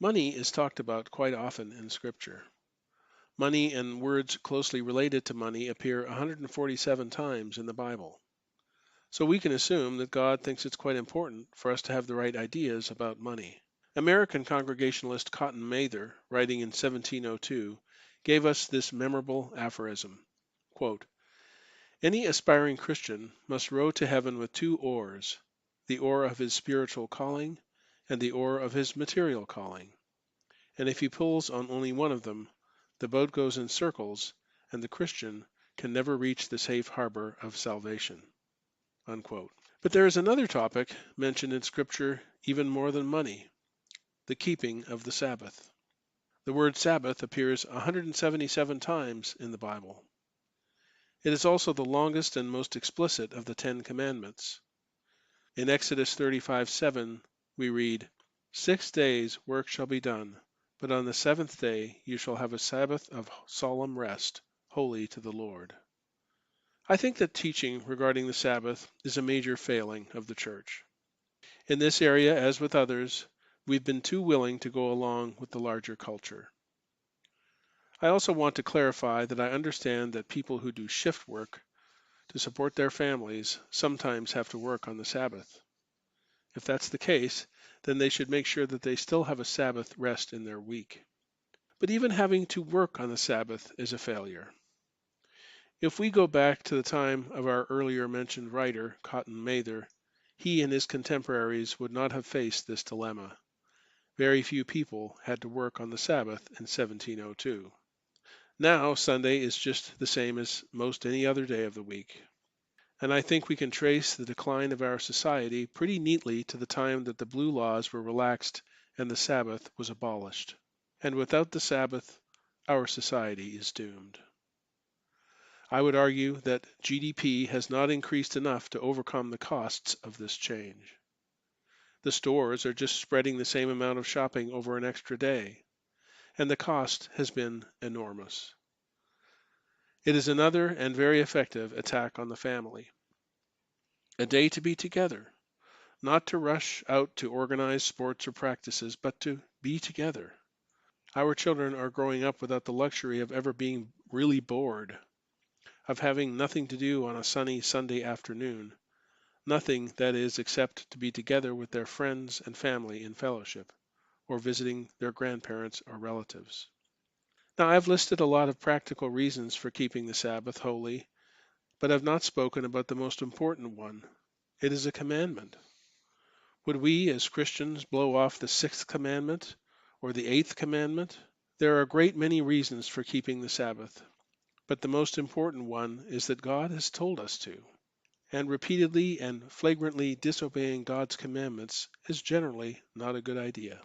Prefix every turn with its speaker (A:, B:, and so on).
A: Money is talked about quite often in Scripture. Money and words closely related to money appear 147 times in the Bible. So we can assume that God thinks it's quite important for us to have the right ideas about money. American Congregationalist Cotton Mather, writing in 1702, gave us this memorable aphorism, quote, "Any aspiring Christian must row to heaven with two oars, the oar of his spiritual calling and the oar of his material calling. And if he pulls on only one of them, the boat goes in circles, and the Christian can never reach the safe harbor of salvation." Unquote. But there is another topic mentioned in Scripture even more than money, the keeping of the Sabbath. The word Sabbath appears 177 times in the Bible. It is also the longest and most explicit of the Ten Commandments. In Exodus 35:7, we read, "6 days work shall be done, but on the seventh day you shall have a Sabbath of solemn rest, holy to the Lord." I think that teaching regarding the Sabbath is a major failing of the church. In this area, as with others, we've been too willing to go along with the larger culture. I also want to clarify that I understand that people who do shift work to support their families sometimes have to work on the Sabbath. If that's the case, then they should make sure that they still have a Sabbath rest in their week. But even having to work on the Sabbath is a failure. If we go back to the time of our earlier mentioned writer, Cotton Mather, he and his contemporaries would not have faced this dilemma. Very few people had to work on the Sabbath in 1702. Now, Sunday is just the same as most any other day of the week. And I think we can trace the decline of our society pretty neatly to the time that the blue laws were relaxed and the Sabbath was abolished. And without the Sabbath, our society is doomed. I would argue that GDP has not increased enough to overcome the costs of this change. The stores are just spreading the same amount of shopping over an extra day, and the cost has been enormous. It is another and very effective attack on the family. A day to be together, not to rush out to organize sports or practices, but to be together. Our children are growing up without the luxury of ever being really bored, of having nothing to do on a sunny Sunday afternoon, nothing, that is, except to be together with their friends and family in fellowship, or visiting their grandparents or relatives. Now, I've listed a lot of practical reasons for keeping the Sabbath holy, but I've not spoken about the most important one. It is a commandment. Would we, as Christians, blow off the sixth commandment or the eighth commandment? There are a great many reasons for keeping the Sabbath, but the most important one is that God has told us to, and repeatedly and flagrantly disobeying God's commandments is generally not a good idea.